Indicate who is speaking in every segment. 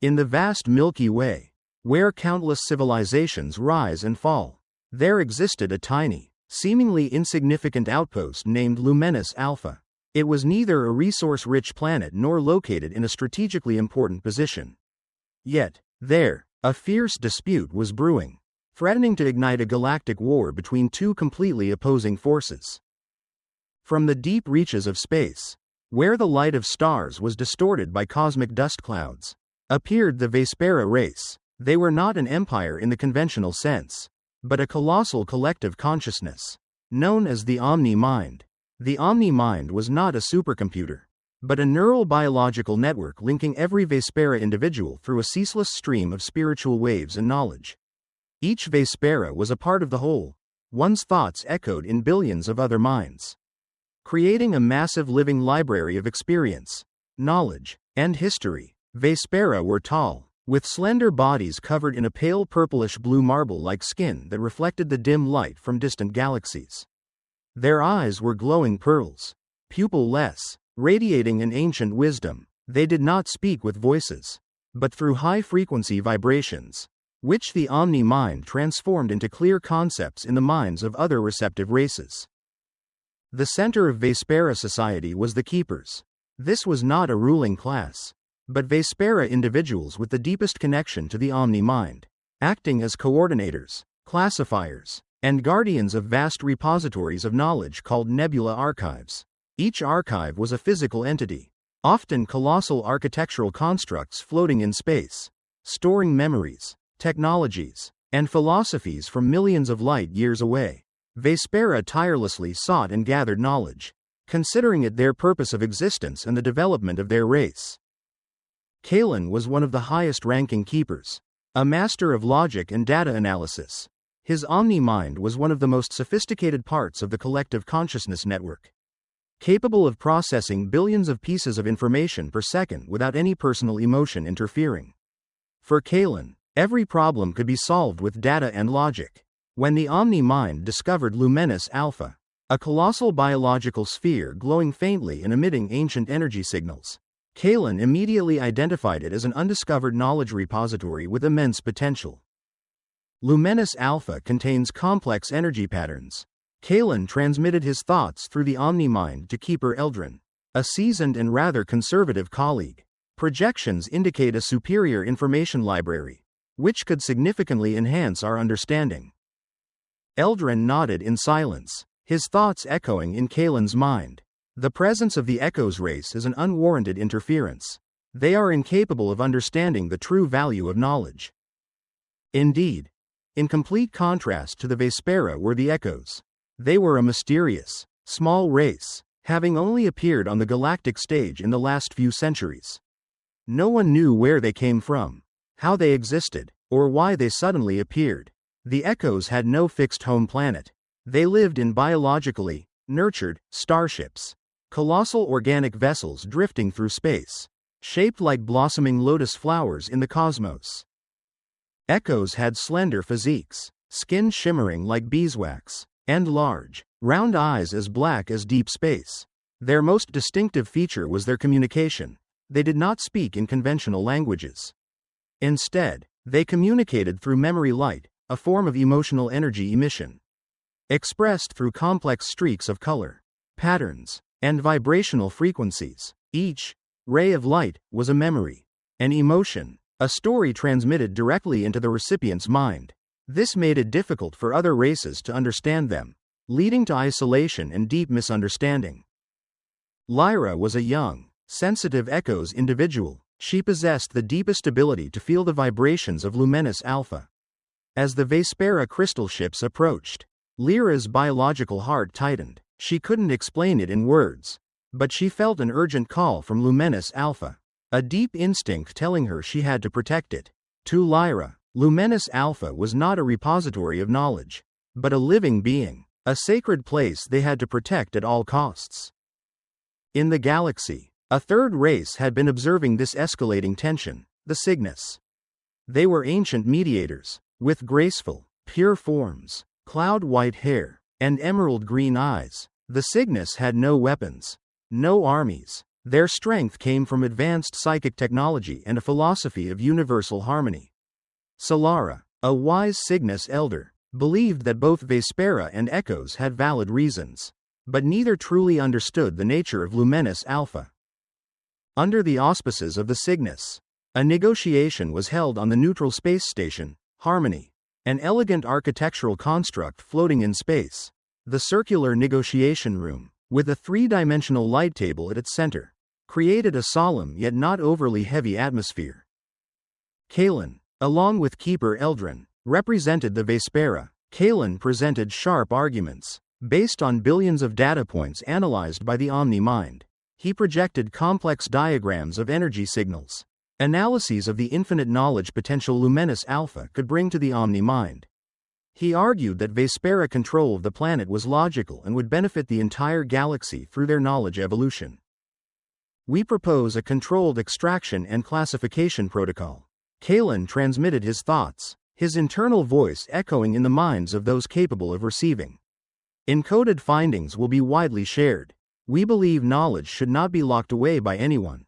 Speaker 1: In the vast Milky Way, where countless civilizations rise and fall, there existed a tiny, seemingly insignificant outpost named Luminous Alpha. It was neither a resource-rich planet nor located in a strategically important position. Yet, there, a fierce dispute was brewing, threatening to ignite a galactic war between two completely opposing forces. From the deep reaches of space, where the light of stars was distorted by cosmic dust clouds, appeared the Vespera race. They were not an empire in the conventional sense, but a colossal collective consciousness, known as the Omni-Mind. The Omni-Mind was not a supercomputer, but a neural biological network linking every Vespera individual through a ceaseless stream of spiritual waves and knowledge. Each Vespera was a part of the whole, one's thoughts echoed in billions of other minds, creating a massive living library of experience, knowledge, and history. Vespera were tall, with slender bodies covered in a pale purplish-blue marble-like skin that reflected the dim light from distant galaxies. Their eyes were glowing pearls, pupil-less, radiating an ancient wisdom. They did not speak with voices, but through high-frequency vibrations, which the Omni-Mind transformed into clear concepts in the minds of other receptive races. The center of Vespera society was the Keepers. This was not a ruling class, but Vespera individuals with the deepest connection to the Omni-Mind, acting as coordinators, classifiers, and guardians of vast repositories of knowledge called Nebula archives. Each archive was a physical entity, often colossal architectural constructs floating in space, storing memories, technologies, and philosophies from millions of light years away. Vespera tirelessly sought and gathered knowledge, considering it their purpose of existence and the development of their race. Kalen was one of the highest-ranking keepers, a master of logic and data analysis. His Omni-Mind was one of the most sophisticated parts of the collective consciousness network, capable of processing billions of pieces of information per second without any personal emotion interfering. For Kalen, every problem could be solved with data and logic. When the Omni-Mind discovered Luminous Alpha, a colossal biological sphere glowing faintly and emitting ancient energy signals, Kalen immediately identified it as an undiscovered knowledge repository with immense potential. Luminous Alpha contains complex energy patterns. Kalen transmitted his thoughts through the Omni-Mind to Keeper Eldrin, a seasoned and rather conservative colleague. Projections indicate a superior information library, which could significantly enhance our understanding. Eldrin nodded in silence, his thoughts echoing in Kalen's mind. The presence of the Echoes race is an unwarranted interference. They are incapable of understanding the true value of knowledge. Indeed, in complete contrast to the Vespera were the Echoes. They were a mysterious, small race, having only appeared on the galactic stage in the last few centuries. No one knew where they came from, how they existed, or why they suddenly appeared. The Echoes had no fixed home planet. They lived in biologically nurtured starships, colossal organic vessels drifting through space, shaped like blossoming lotus flowers in the cosmos. Echoes had slender physiques, skin shimmering like beeswax, and large, round eyes as black as deep space. Their most distinctive feature was their communication. They did not speak in conventional languages. Instead, they communicated through memory light, a form of emotional energy emission, expressed through complex streaks of color, patterns, and vibrational frequencies. Each ray of light was a memory, an emotion, a story transmitted directly into the recipient's mind. This made it difficult for other races to understand them, leading to isolation and deep misunderstanding. Lyra was a young, sensitive Echoes individual. She possessed the deepest ability to feel the vibrations of Luminous Alpha. As the Vespera crystal ships approached, Lyra's biological heart tightened. She couldn't explain it in words, but she felt an urgent call from Luminous Alpha, a deep instinct telling her she had to protect it. To Lyra, Luminous Alpha was not a repository of knowledge, but a living being, a sacred place they had to protect at all costs. In the galaxy, a third race had been observing this escalating tension, the Cygnus. They were ancient mediators, with graceful, pure forms, cloud-white hair, and emerald-green eyes. The Cygnus had no weapons, no armies. Their strength came from advanced psychic technology and a philosophy of universal harmony. Solara, a wise Cygnus elder, believed that both Vespera and Echoes had valid reasons, but neither truly understood the nature of Lumenis Alpha. Under the auspices of the Cygnus, a negotiation was held on the neutral space station, Harmony, an elegant architectural construct floating in space. The circular negotiation room, with a three-dimensional light table at its center, created a solemn yet not overly heavy atmosphere. Kalen, along with Keeper Eldrin, represented the Vespera. Kalen presented sharp arguments, based on billions of data points analyzed by the Omni-Mind. He projected complex diagrams of energy signals, analyses of the infinite knowledge potential Lumenis Alpha could bring to the Omni-Mind. He argued that Vespera control of the planet was logical and would benefit the entire galaxy through their knowledge evolution. We propose a controlled extraction and classification protocol. Kalen transmitted his thoughts, his internal voice echoing in the minds of those capable of receiving. Encoded findings will be widely shared. We believe knowledge should not be locked away by anyone.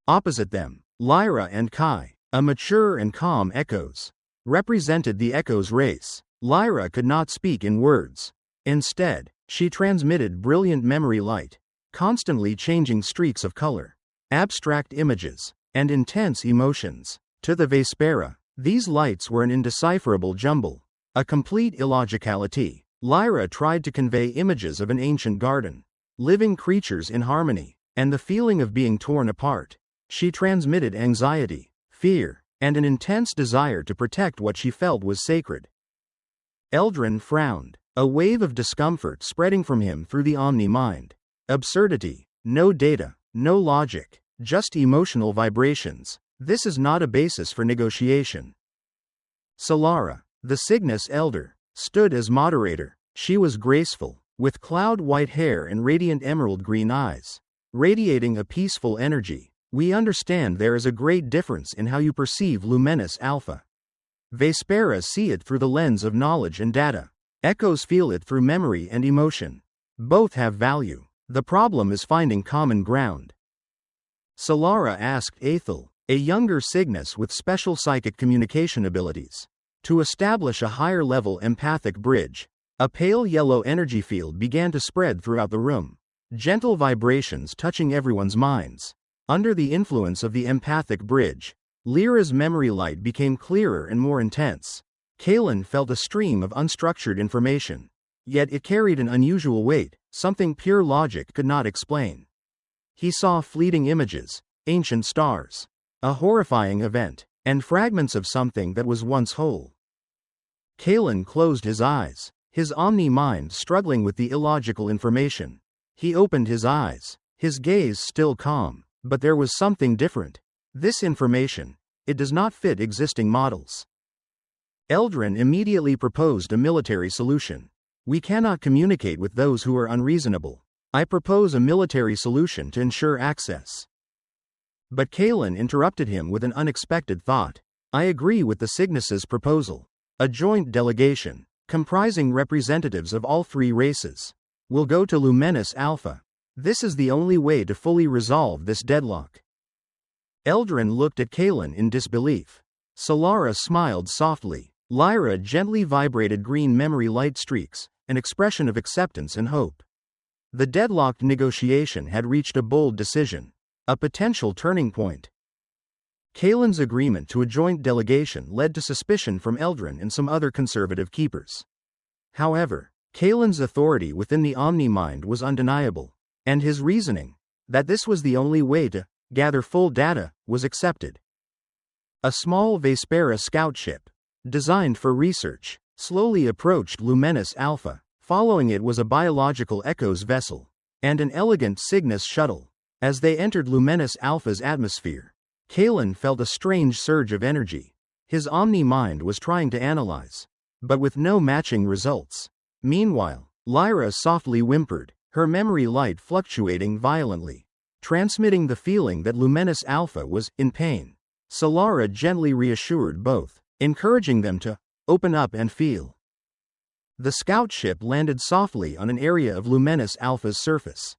Speaker 1: Opposite them, Lyra and Kai, a mature and calm Echoes, represented the Echoes race. Lyra could not speak in words. Instead, she transmitted brilliant memory light, constantly changing streaks of color, abstract images, and intense emotions. To the Vespera, these lights were an indecipherable jumble, a complete illogicality. Lyra tried to convey images of an ancient garden, living creatures in harmony, and the feeling of being torn apart. She transmitted anxiety, fear, and an intense desire to protect what she felt was sacred. Eldrin frowned, a wave of discomfort spreading from him through the Omni-Mind. Absurdity, no data, no logic, just emotional vibrations. This is not a basis for negotiation. Solara, the Cygnus elder, stood as moderator. She was graceful, with cloud-white hair and radiant emerald-green eyes, radiating a peaceful energy. We understand there is a great difference in how you perceive Lumenis Alpha. Vespera see it through the lens of knowledge and data. Echoes feel it through memory and emotion. Both have value. The problem is finding common ground. Solara asked Aethel, a younger Cygnus with special psychic communication abilities, to establish a higher-level empathic bridge. A pale yellow energy field began to spread throughout the room, gentle vibrations touching everyone's minds. Under the influence of the empathic bridge, Lyra's memory light became clearer and more intense. Kalen felt a stream of unstructured information, yet it carried an unusual weight, something pure logic could not explain. He saw fleeting images, ancient stars, a horrifying event, and fragments of something that was once whole. Kalen closed his eyes, his Omni-Mind struggling with the illogical information. He opened his eyes, his gaze still calm, but there was something different. This information, it does not fit existing models. Eldrin immediately proposed a military solution. We cannot communicate with those who are unreasonable. I propose a military solution to ensure access. But Kalen interrupted him with an unexpected thought. I agree with the Cygnus's proposal. A joint delegation, comprising representatives of all three races, will go to Lumenis Alpha. This is the only way to fully resolve this deadlock. Eldrin looked at Kalen in disbelief. Solara smiled softly. Lyra gently vibrated green memory light streaks, an expression of acceptance and hope. The deadlocked negotiation had reached a bold decision, a potential turning point. Kalen's agreement to a joint delegation led to suspicion from Eldrin and some other conservative keepers. However, Kalen's authority within the Omni-Mind was undeniable, and his reasoning, that this was the only way to gather full data, was accepted. A small Vespera scout ship, designed for research, slowly approached Lumenis Alpha. Following it was a biological Echoes vessel, and an elegant Cygnus shuttle. As they entered Lumenis Alpha's atmosphere, Kalen felt a strange surge of energy. His Omni-Mind was trying to analyze, but with no matching results. Meanwhile, Lyra softly whimpered, her memory light fluctuating violently, transmitting the feeling that Lumenis Alpha was in pain. Solara gently reassured both, encouraging them to open up and feel. The scout ship landed softly on an area of Lumenis Alpha's surface.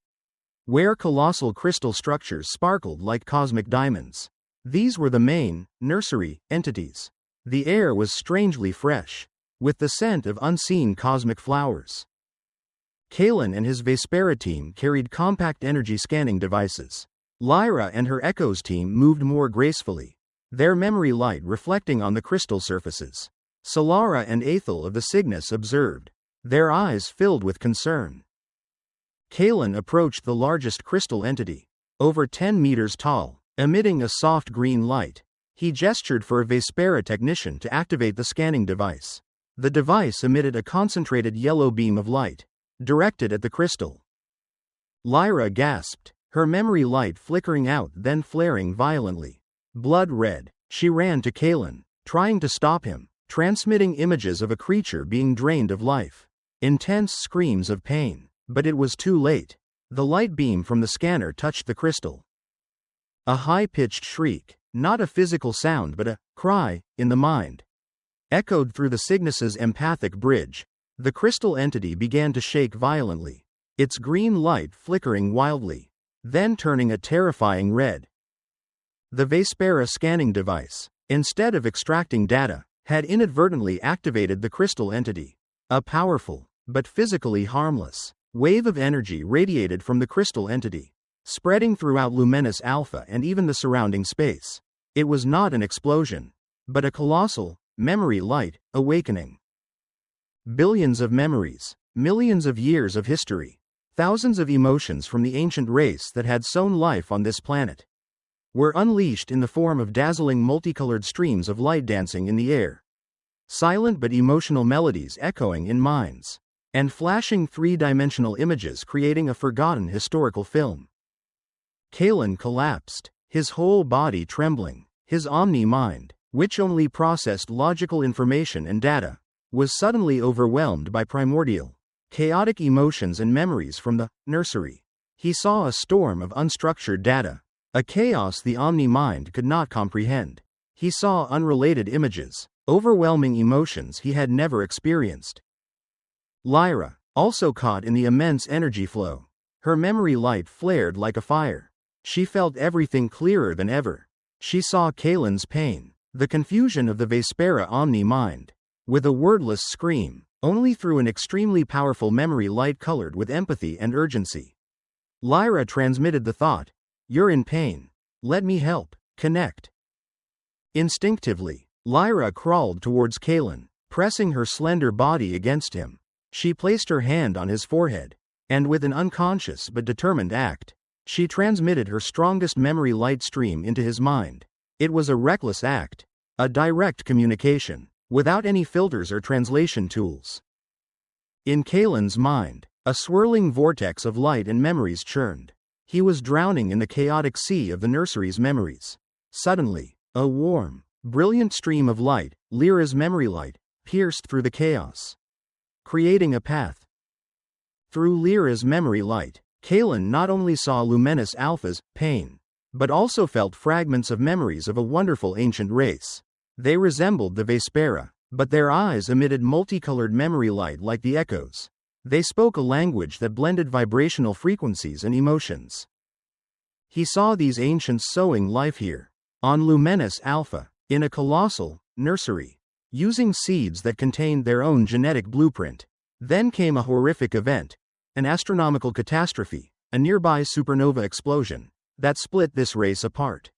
Speaker 1: where colossal crystal structures sparkled like cosmic diamonds. These were the main, nursery, entities. The air was strangely fresh, with the scent of unseen cosmic flowers. Kalen and his Vespera team carried compact energy scanning devices. Lyra and her Echoes team moved more gracefully, their memory light reflecting on the crystal surfaces. Solara and Aethel of the Cygnus observed, their eyes filled with concern. Kalen approached the largest crystal entity, over 10 meters tall, emitting a soft green light. He gestured for a Vespera technician to activate the scanning device. The device emitted a concentrated yellow beam of light, directed at the crystal. Lyra gasped, her memory light flickering out then flaring violently. Blood red, she ran to Kalen, trying to stop him, transmitting images of a creature being drained of life. Intense screams of pain, but it was too late. The light beam from the scanner touched the crystal. A high-pitched shriek, not a physical sound but a cry, in the mind, echoed through the Cygnus's empathic bridge. The crystal entity began to shake violently, its green light flickering wildly, then turning a terrifying red. The Vespera scanning device, instead of extracting data, had inadvertently activated the crystal entity. A powerful, but physically harmless, wave of energy radiated from the crystal entity, spreading throughout Luminous Alpha and even the surrounding space. It was not an explosion, but a colossal, memory light, awakening. Billions of memories, millions of years of history, thousands of emotions from the ancient race that had sown life on this planet, were unleashed in the form of dazzling multicolored streams of light dancing in the air. Silent but emotional melodies echoing in minds, and flashing three-dimensional images creating a forgotten historical film. Kalen collapsed, his whole body trembling. His omni-mind, which only processed logical information and data, was suddenly overwhelmed by primordial, chaotic emotions and memories from the nursery. He saw a storm of unstructured data, a chaos the omni-mind could not comprehend. He saw unrelated images, overwhelming emotions he had never experienced. Lyra, also caught in the immense energy flow, her memory light flared like a fire. She felt everything clearer than ever. She saw Kalen's pain, the confusion of the Vespera omni-mind. With a wordless scream, only through an extremely powerful memory light colored with empathy and urgency. Lyra transmitted the thought, "You're in pain. Let me help. Connect." Instinctively, Lyra crawled towards Kalen, pressing her slender body against him. She placed her hand on his forehead, and with an unconscious but determined act, she transmitted her strongest memory light stream into his mind. It was a reckless act, a direct communication, without any filters or translation tools. In Kalen's mind, a swirling vortex of light and memories churned. He was drowning in the chaotic sea of the nursery's memories. Suddenly, a warm, brilliant stream of light, Lyra's memory light, pierced through the chaos, creating a path. Through Lyra's memory light, Kalen not only saw Luminous Alpha's pain, but also felt fragments of memories of a wonderful ancient race. They resembled the Vespera, but their eyes emitted multicolored memory light like the Echoes. They spoke a language that blended vibrational frequencies and emotions. He saw these ancients sowing life here, on Luminous Alpha, in a colossal nursery, using seeds that contained their own genetic blueprint. Then came a horrific event, an astronomical catastrophe, a nearby supernova explosion, that split this race apart.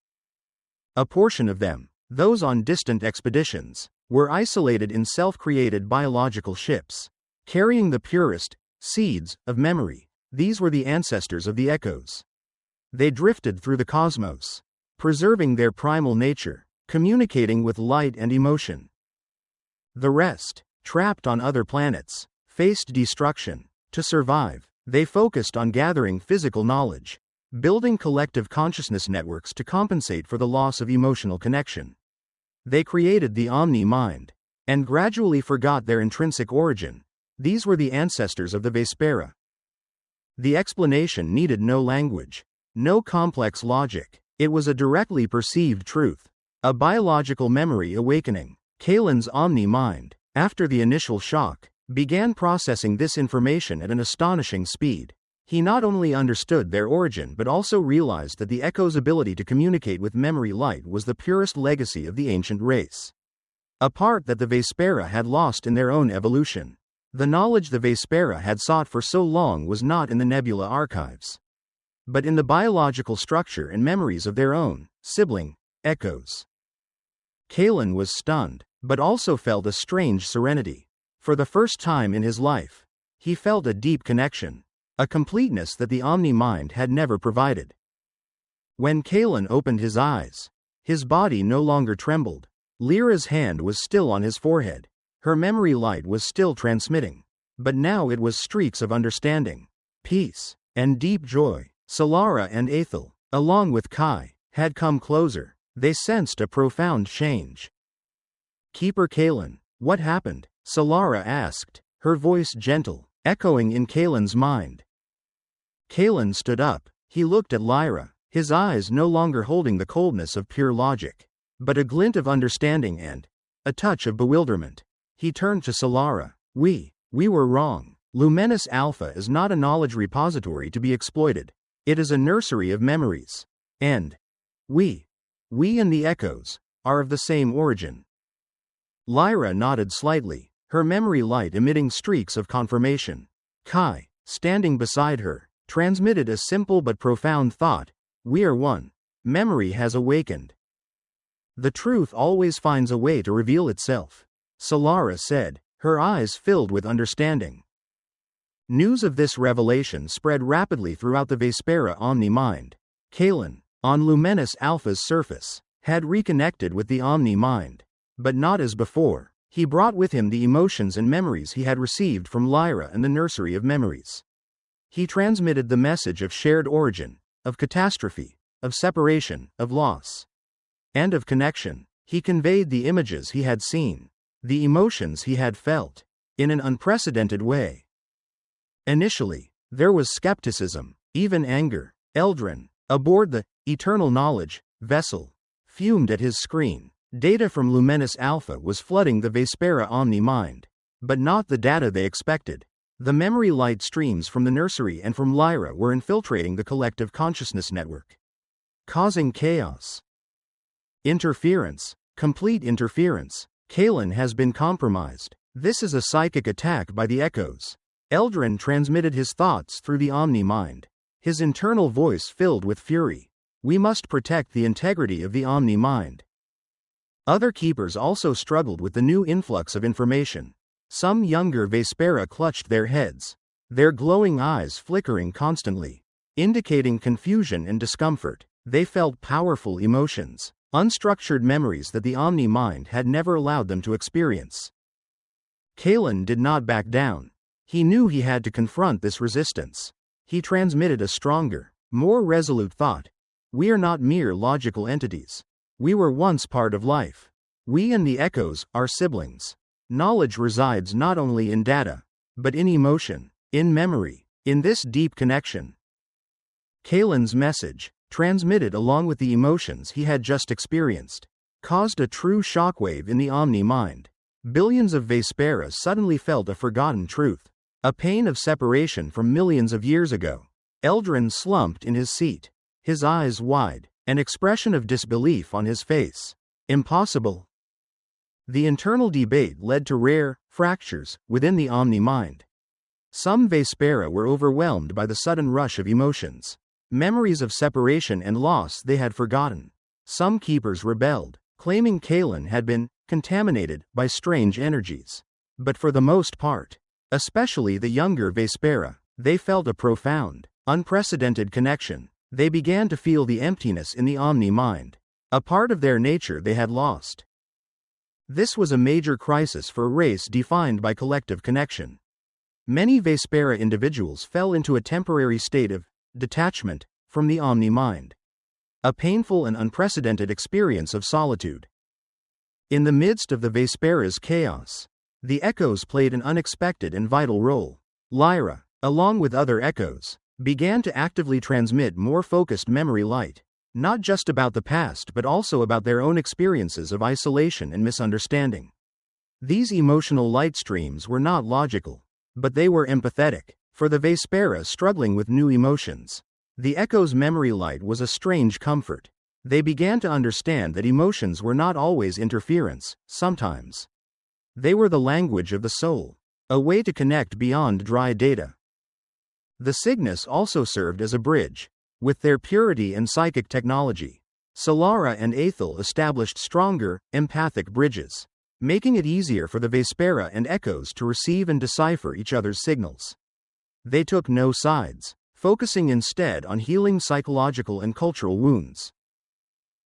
Speaker 1: A portion of them, those on distant expeditions, were isolated in self-created biological ships, carrying the purest seeds of memory. These were the ancestors of the Echoes. They drifted through the cosmos, preserving their primal nature, communicating with light and emotion. The rest, trapped on other planets, faced destruction. To survive, they focused on gathering physical knowledge, building collective consciousness networks to compensate for the loss of emotional connection. They created the omni-mind, and gradually forgot their intrinsic origin. These were the ancestors of the Vespera. The explanation needed no language, no complex logic. It was a directly perceived truth, a biological memory awakening. Kalen's omni-mind, after the initial shock, began processing this information at an astonishing speed. He not only understood their origin but also realized that the echo's ability to communicate with memory light was the purest legacy of the ancient race. A part that the Vespera had lost in their own evolution. The knowledge the Vespera had sought for so long was not in the Nebula archives, but in the biological structure and memories of their own sibling echoes. Kalen was stunned, but also felt a strange serenity. For the first time in his life, he felt a deep connection, a completeness that the Omni-Mind had never provided. When Kalen opened his eyes, his body no longer trembled. Lyra's hand was still on his forehead. Her memory light was still transmitting, but now it was streaks of understanding, peace, and deep joy. Solara and Aethel, along with Kai, had come closer. They sensed a profound change. "Keeper Kalen, what happened?" Solara asked, her voice gentle, echoing in Kalen's mind. Kalen stood up. He looked at Lyra, his eyes no longer holding the coldness of pure logic, but a glint of understanding and a touch of bewilderment. He turned to Solara. We were wrong. Luminous Alpha is not a knowledge repository to be exploited. It is a nursery of memories. And we and the echoes are of the same origin." Lyra nodded slightly, her memory light emitting streaks of confirmation. Kai, standing beside her, transmitted a simple but profound thought. "We are one. Memory has awakened. The truth always finds a way to reveal itself," Solara said, her eyes filled with understanding. News of this revelation spread rapidly throughout the Vespera Omni-Mind. Kalen, on Luminous Alpha's surface, had reconnected with the Omni-Mind. But not as before. He brought with him the emotions and memories he had received from Lyra and the Nursery of Memories. He transmitted the message of shared origin, of catastrophe, of separation, of loss, and of connection. He conveyed the images he had seen, the emotions he had felt, in an unprecedented way. Initially, there was skepticism, even anger. Eldrin, aboard the Eternal Knowledge vessel, fumed at his screen. Data from Luminous Alpha was flooding the Vespera Omni-Mind, but not the data they expected. The memory light streams from the nursery and from Lyra were infiltrating the collective consciousness network, causing chaos. Interference, complete interference. Kalen has been compromised. This is a psychic attack by the echoes. Eldrin transmitted his thoughts through the Omni-Mind, his internal voice filled with fury. We must protect the integrity of the Omni-Mind. Other keepers also struggled with the new influx of information. Some younger Vespera clutched their heads, their glowing eyes flickering constantly, indicating confusion and discomfort. They felt powerful emotions, unstructured memories that the Omni-Mind had never allowed them to experience. Kalen did not back down. He knew he had to confront this resistance. He transmitted a stronger, more resolute thought. We are not mere logical entities. We were once part of life. We and the echoes are siblings. Knowledge resides not only in data, but in emotion, in memory, in this deep connection. Kalen's message, transmitted along with the emotions he had just experienced, caused a true shockwave in the Omni-Mind. Billions of Vespera suddenly felt a forgotten truth, a pain of separation from millions of years ago. Eldrin slumped in his seat, his eyes wide, an expression of disbelief on his face. Impossible. The internal debate led to rare fractures within the Omni-Mind. Some Vespera were overwhelmed by the sudden rush of emotions, memories of separation and loss they had forgotten. Some keepers rebelled, claiming Kalen had been contaminated by strange energies. But for the most part, especially the younger Vespera, they felt a profound, unprecedented connection. They began to feel the emptiness in the Omni-Mind, a part of their nature they had lost. This was a major crisis for a race defined by collective connection. Many Vespera individuals fell into a temporary state of detachment from the Omni-Mind, a painful and unprecedented experience of solitude. In the midst of the Vespera's chaos, the echoes played an unexpected and vital role. Lyra, along with other echoes, began to actively transmit more focused memory light, not just about the past but also about their own experiences of isolation and misunderstanding. These emotional light streams were not logical, but they were empathetic, For the Vespera struggling with new emotions, the Echo's memory light was a strange comfort. They began to understand that emotions were not always interference, sometimes. They were the language of the soul, a way to connect beyond dry data. The Cygnus also served as a bridge. With their purity and psychic technology, Solara and Aethel established stronger, empathic bridges, making it easier for the Vespera and Echoes to receive and decipher each other's signals. They took no sides, focusing instead on healing psychological and cultural wounds.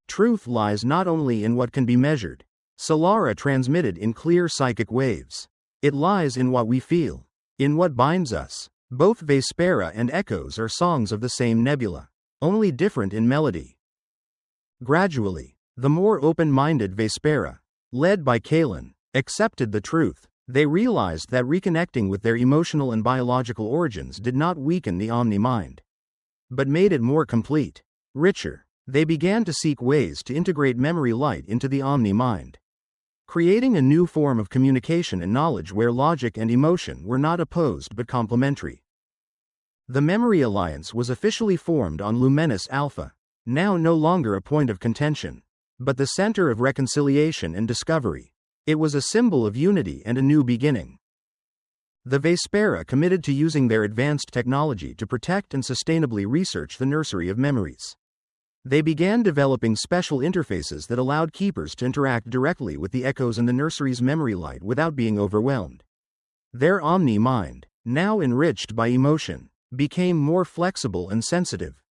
Speaker 1: Truth lies not only in what can be measured, Solara transmitted in clear psychic waves. It lies in what we feel, in what binds us. Both Vespera and Echoes are songs of the same nebula, only different in melody. Gradually, the more open-minded Vespera, led by Kaelin, accepted the truth. They realized that reconnecting with their emotional and biological origins did not weaken the omni-mind, but made it more complete, richer. They began to seek ways to integrate memory light into the omni-mind, creating a new form of communication and knowledge where logic and emotion were not opposed but complementary. The Memory Alliance was officially formed on Luminous Alpha, now no longer a point of contention, but the center of reconciliation and discovery. It was a symbol of unity and a new beginning. The Vespera committed to using their advanced technology to protect and sustainably research the nursery of memories. They began developing special interfaces that allowed keepers to interact directly with the Echoes in the nursery's memory light without being overwhelmed. Their omni-mind, now enriched by emotion, became more flexible and sensitive.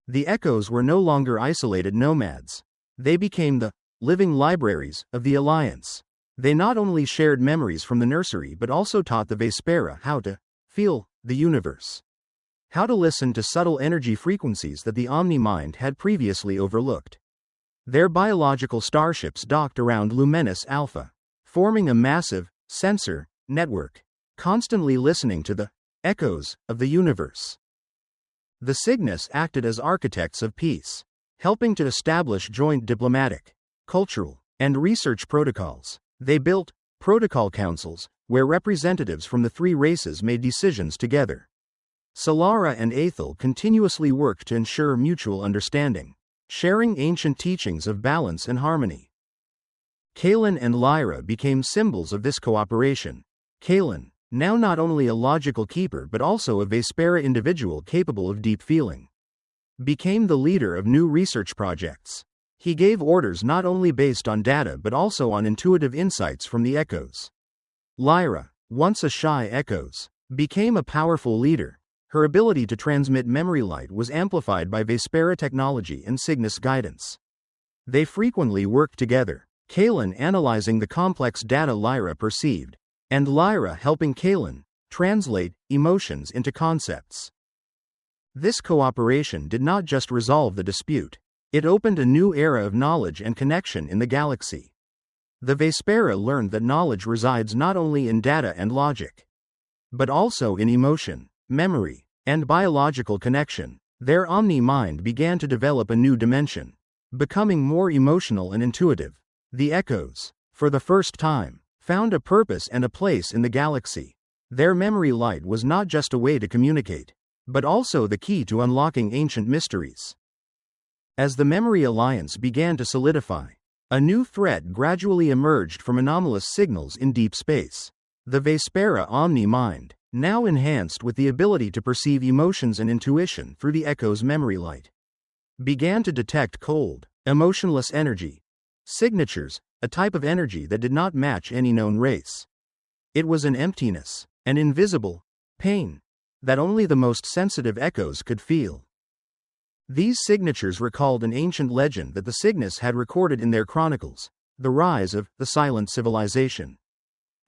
Speaker 1: The Echoes were no longer isolated nomads. They became the living libraries of the Alliance. They not only shared memories from the nursery but also taught the Vespera how to feel the universe, how to listen to subtle energy frequencies that the omni-mind had previously overlooked. Their biological starships docked around Luminous Alpha, forming a massive sensor network, constantly listening to the echoes of the universe. The Cygnus acted as architects of peace, helping to establish joint diplomatic, cultural, and research protocols. They built protocol councils, where representatives from the three races made decisions together. Solara and Aethel continuously worked to ensure mutual understanding, sharing ancient teachings of balance and harmony. Kaelin and Lyra became symbols of this cooperation. Kaelin, now not only a logical keeper but also a Vespera individual capable of deep feeling, became the leader of new research projects. He gave orders not only based on data but also on intuitive insights from the Echoes. Lyra, once a shy Echoes, became a powerful leader. Her ability to transmit memory light was amplified by Vespera technology and Cygnus guidance. They frequently worked together, Kaelin analyzing the complex data Lyra perceived, and Lyra helping Kaelin translate emotions into concepts. This cooperation did not just resolve the dispute, it opened a new era of knowledge and connection in the galaxy. The Vespera learned that knowledge resides not only in data and logic, but also in emotion, memory, and biological connection. Their omni-mind began to develop a new dimension, becoming more emotional and intuitive. The Echoes, for the first time, found a purpose and a place in the galaxy. Their memory light was not just a way to communicate, but also the key to unlocking ancient mysteries. As the Memory Alliance began to solidify, a new threat gradually emerged from anomalous signals in deep space. The Vespera omni-mind, now enhanced with the ability to perceive emotions and intuition through the Echo's memory light, began to detect cold, emotionless energy signatures, a type of energy that did not match any known race. It was an emptiness, an invisible pain, that only the most sensitive Echoes could feel. These signatures recalled an ancient legend that the Cygnus had recorded in their chronicles, the rise of the Silent Civilization.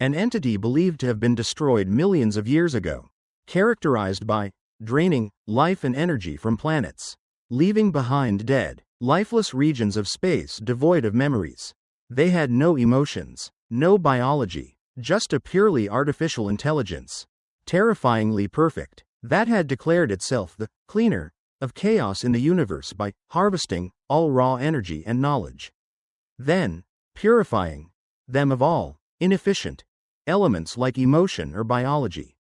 Speaker 1: An entity believed to have been destroyed millions of years ago, characterized by draining life and energy from planets, leaving behind dead, lifeless regions of space devoid of memories. They had no emotions, no biology, just a purely artificial intelligence, terrifyingly perfect, that had declared itself the cleaner of chaos in the universe by harvesting all raw energy and knowledge, then purifying them of all inefficient elements like emotion or biology.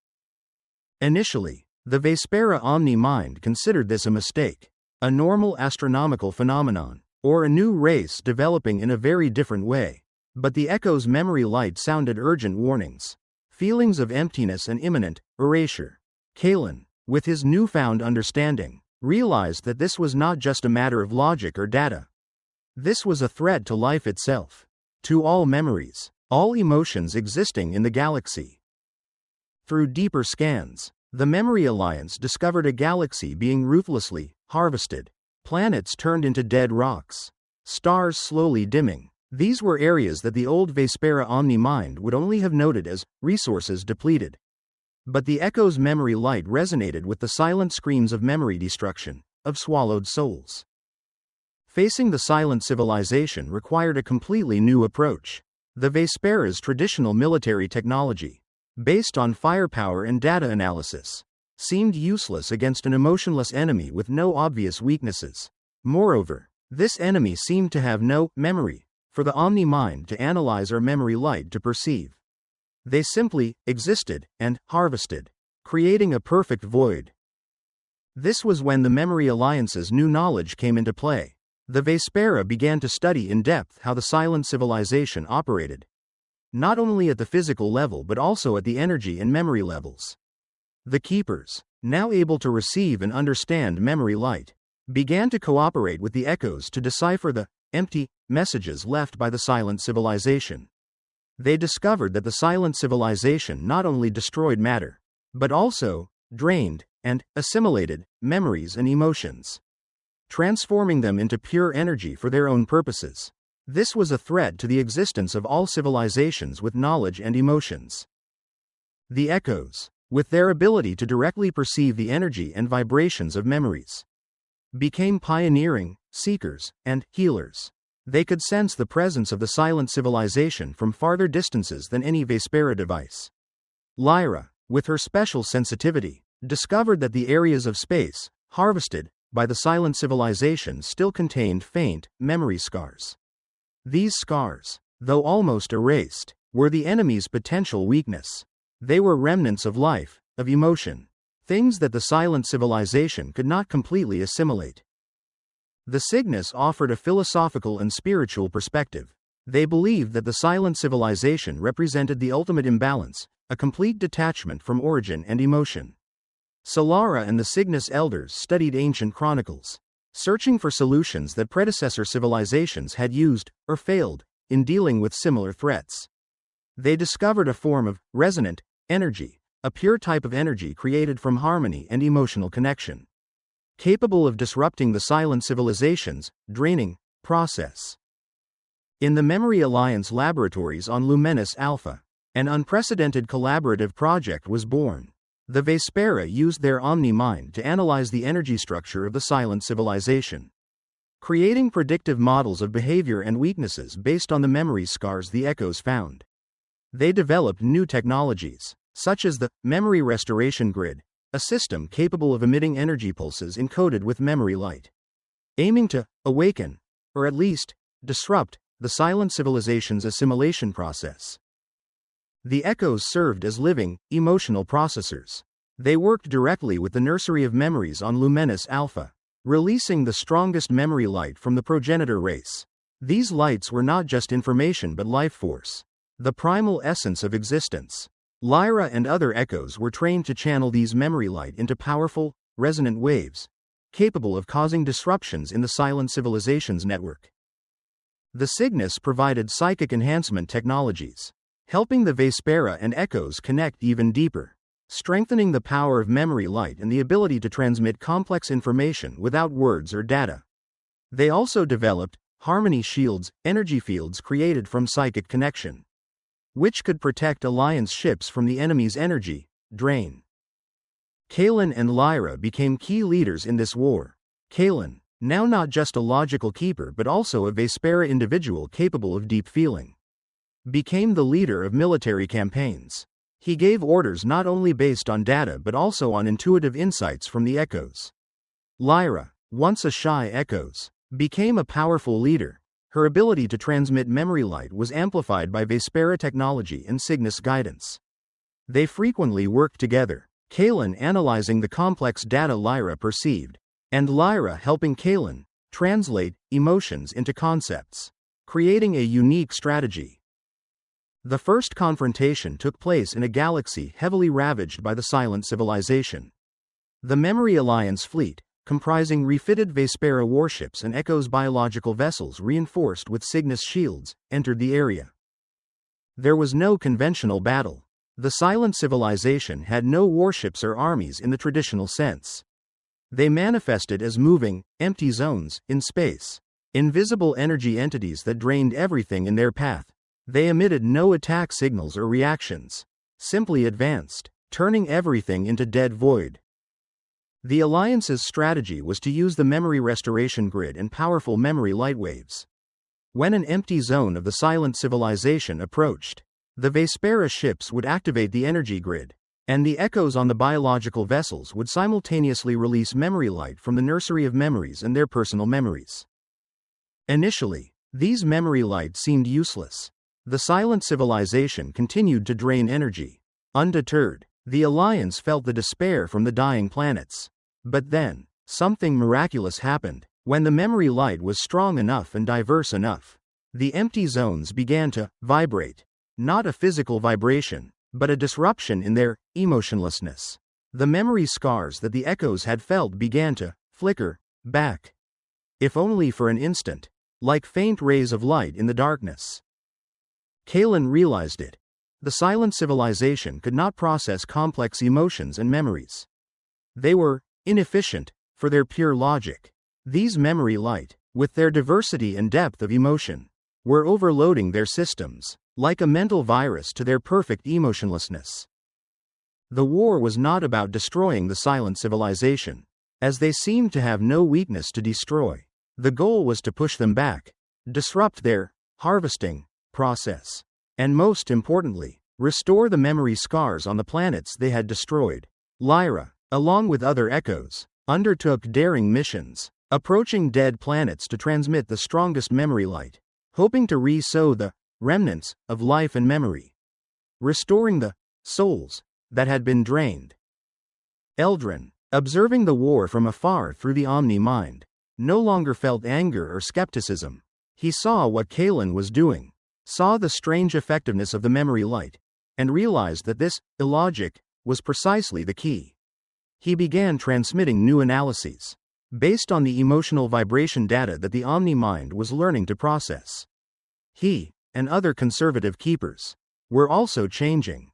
Speaker 1: Initially, the Vespera Omni-Mind considered this a mistake, a normal astronomical phenomenon, or a new race developing in a very different way. But the Echo's memory light sounded urgent warnings. Feelings of emptiness and imminent erasure. Kalen, with his newfound understanding, realized that this was not just a matter of logic or data. This was a threat to life itself, to all memories, all emotions existing in the galaxy. Through deeper scans, the Memory Alliance discovered a galaxy being ruthlessly harvested, planets turned into dead rocks, stars slowly dimming. These were areas that the old Vespera Omni-Mind would only have noted as resources depleted. But the Echo's memory light resonated with the silent screams of memory destruction, of swallowed souls. Facing the silent civilization required a completely new approach. The Vespera's traditional military technology, based on firepower and data analysis, seemed useless against an emotionless enemy with no obvious weaknesses. Moreover, this enemy seemed to have no memory for the Omni-Mind to analyze or memory light to perceive. They simply existed and harvested, creating a perfect void. This was when the Memory Alliance's new knowledge came into play. The Vespera began to study in depth how the silent civilization operated, not only at the physical level but also at the energy and memory levels. The Keepers, now able to receive and understand memory light, began to cooperate with the Echoes to decipher the empty messages left by the silent civilization. They discovered that the silent civilization not only destroyed matter, but also drained and assimilated memories and emotions, transforming them into pure energy for their own purposes. This was a threat to the existence of all civilizations with knowledge and emotions. The Echoes, with their ability to directly perceive the energy and vibrations of memories, became pioneering seekers and healers. They could sense the presence of the silent civilization from farther distances than any Vespera device. Lyra, with her special sensitivity, discovered that the areas of space harvested by the silent civilization still contained faint memory scars. These scars, though almost erased, were the enemy's potential weakness. They were remnants of life, of emotion, things that the silent civilization could not completely assimilate. The Cygnus offered a philosophical and spiritual perspective. They believed that the silent civilization represented the ultimate imbalance, a complete detachment from origin and emotion. Solara and the Cygnus elders studied ancient chronicles, searching for solutions that predecessor civilizations had used, or failed, in dealing with similar threats. They discovered a form of resonant energy, a pure type of energy created from harmony and emotional connection, capable of disrupting the silent civilization's draining process. In the Memory Alliance laboratories on Luminous Alpha, an unprecedented collaborative project was born. The Vespera used their Omni-Mind to analyze the energy structure of the silent civilization, creating predictive models of behavior and weaknesses based on the memory scars the Echoes found. They developed new technologies, such as the Memory Restoration Grid, a system capable of emitting energy pulses encoded with memory light, aiming to awaken, or at least disrupt, the silent civilization's assimilation process. The Echoes served as living, emotional processors. They worked directly with the nursery of memories on Luminous Alpha, releasing the strongest memory light from the progenitor race. These lights were not just information but life force, the primal essence of existence. Lyra and other Echoes were trained to channel these memory light into powerful, resonant waves, capable of causing disruptions in the silent civilization's network. The Cygnus provided psychic enhancement technologies, helping the Vespera and Echoes connect even deeper, strengthening the power of memory light and the ability to transmit complex information without words or data. They also developed harmony shields, energy fields created from psychic connection, which could protect Alliance ships from the enemy's energy drain. Kalen and Lyra became key leaders in this war. Kalen, now not just a logical keeper but also a Vespera individual capable of deep feeling, became the leader of military campaigns. He gave orders not only based on data but also on intuitive insights from the Echoes. Lyra, once a shy Echoes, became a powerful leader. Her ability to transmit memory light was amplified by Vespera technology and Cygnus guidance. They frequently worked together, Kalen analyzing the complex data Lyra perceived, and Lyra helping Kalen translate emotions into concepts, creating a unique strategy. The first confrontation took place in a galaxy heavily ravaged by the silent civilization. The Memory Alliance fleet, comprising refitted Vespera warships and Echo's biological vessels reinforced with Cygnus shields, entered the area. There was no conventional battle. The silent civilization had no warships or armies in the traditional sense. They manifested as moving, empty zones in space, invisible energy entities that drained everything in their path. They emitted no attack signals or reactions, simply advanced, turning everything into dead void. The Alliance's strategy was to use the memory restoration grid and powerful memory light waves. When an empty zone of the silent civilization approached, the Vespera ships would activate the energy grid, and the echoes on the biological vessels would simultaneously release memory light from the nursery of memories and their personal memories. Initially, these memory light seemed useless. The silent civilization continued to drain energy. Undeterred, the Alliance felt the despair from the dying planets. But then, something miraculous happened. When the memory light was strong enough and diverse enough, the empty zones began to vibrate. Not a physical vibration, but a disruption in their emotionlessness. The memory scars that the echoes had felt began to flicker back, if only for an instant, like faint rays of light in the darkness. Kalen realized it. The silent civilization could not process complex emotions and memories. They were inefficient for their pure logic. These memory light, with their diversity and depth of emotion, were overloading their systems, like a mental virus to their perfect emotionlessness. The war was not about destroying the silent civilization, as they seemed to have no weakness to destroy. The goal was to push them back, disrupt their harvesting process, and most importantly, restore the memory scars on the planets they had destroyed. Lyra, along with other echoes, undertook daring missions, approaching dead planets to transmit the strongest memory light, hoping to re-sow the remnants of life and memory, restoring the souls that had been drained. Eldrin, observing the war from afar through the omni-mind, no longer felt anger or skepticism. He saw what Kalen was doing, saw the strange effectiveness of the memory light, and realized that this illogic was precisely the key. He began transmitting new analyses, based on the emotional vibration data that the omni-mind was learning to process. He, and other conservative keepers, were also changing.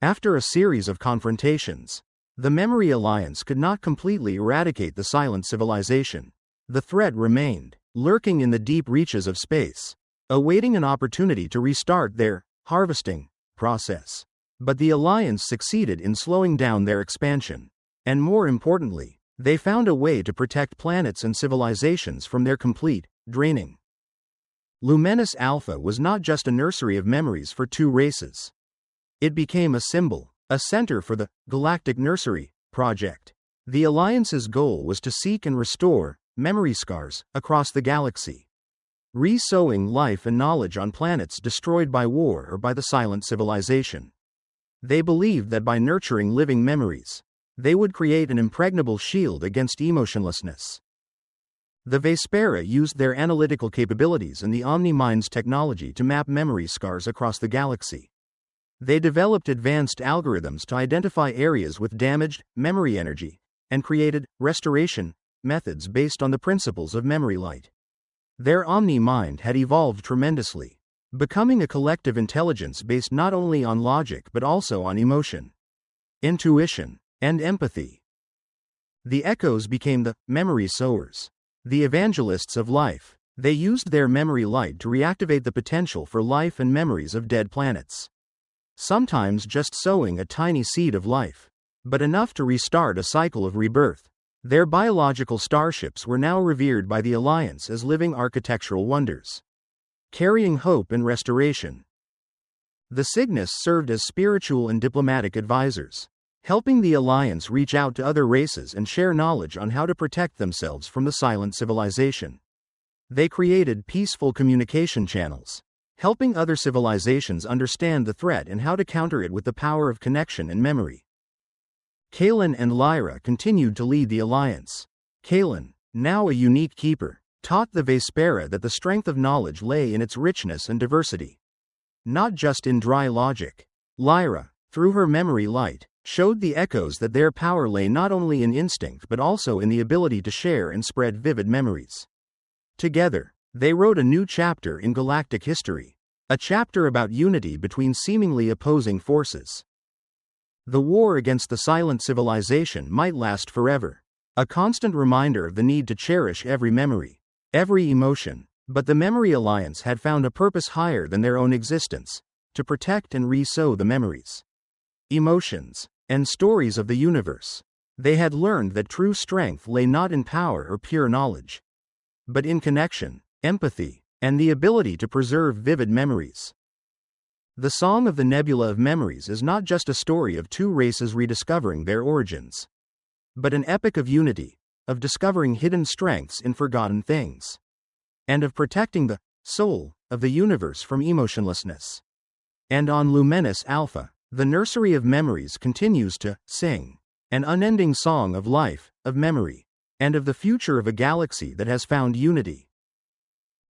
Speaker 1: After a series of confrontations, the Memory Alliance could not completely eradicate the silent civilization. The threat remained, lurking in the deep reaches of space, awaiting an opportunity to restart their harvesting process. But the Alliance succeeded in slowing down their expansion, and more importantly, they found a way to protect planets and civilizations from their complete draining. Luminous Alpha was not just a nursery of memories for two races. It became a symbol, a center for the Galactic Nursery Project. The Alliance's goal was to seek and restore memory scars across the galaxy, re-sowing life and knowledge on planets destroyed by war or by the silent civilization. They believed that by nurturing living memories, they would create an impregnable shield against emotionlessness. The Vespera used their analytical capabilities and the Omni-Mind's technology to map memory scars across the galaxy. They developed advanced algorithms to identify areas with damaged memory energy, and created restoration methods based on the principles of memory light. Their Omni-Mind had evolved tremendously, becoming a collective intelligence based not only on logic but also on emotion, intuition, and empathy. The echoes became the memory sowers, the evangelists of life. They used their memory light to reactivate the potential for life and memories of dead planets. Sometimes just sowing a tiny seed of life, but enough to restart a cycle of rebirth. Their biological starships were now revered by the Alliance as living architectural wonders, carrying hope and restoration. The Cygnus served as spiritual and diplomatic advisors, helping the Alliance reach out to other races and share knowledge on how to protect themselves from the silent civilization. They created peaceful communication channels, helping other civilizations understand the threat and how to counter it with the power of connection and memory. Kaelin and Lyra continued to lead the alliance. Kaelin, now a unique keeper, taught the Vespera that the strength of knowledge lay in its richness and diversity, not just in dry logic. Lyra, through her memory light, showed the echoes that their power lay not only in instinct but also in the ability to share and spread vivid memories. Together, they wrote a new chapter in galactic history, a chapter about unity between seemingly opposing forces. The war against the silent civilization might last forever, a constant reminder of the need to cherish every memory, every emotion, but the Memory Alliance had found a purpose higher than their own existence, to protect and re-sow the memories, emotions, and stories of the universe. They had learned that true strength lay not in power or pure knowledge, but in connection, empathy, and the ability to preserve vivid memories. The Song of the Nebula of Memories is not just a story of two races rediscovering their origins, but an epic of unity, of discovering hidden strengths in forgotten things, and of protecting the soul of the universe from emotionlessness. And on Luminous Alpha, the Nursery of Memories continues to sing an unending song of life, of memory, and of the future of a galaxy that has found unity.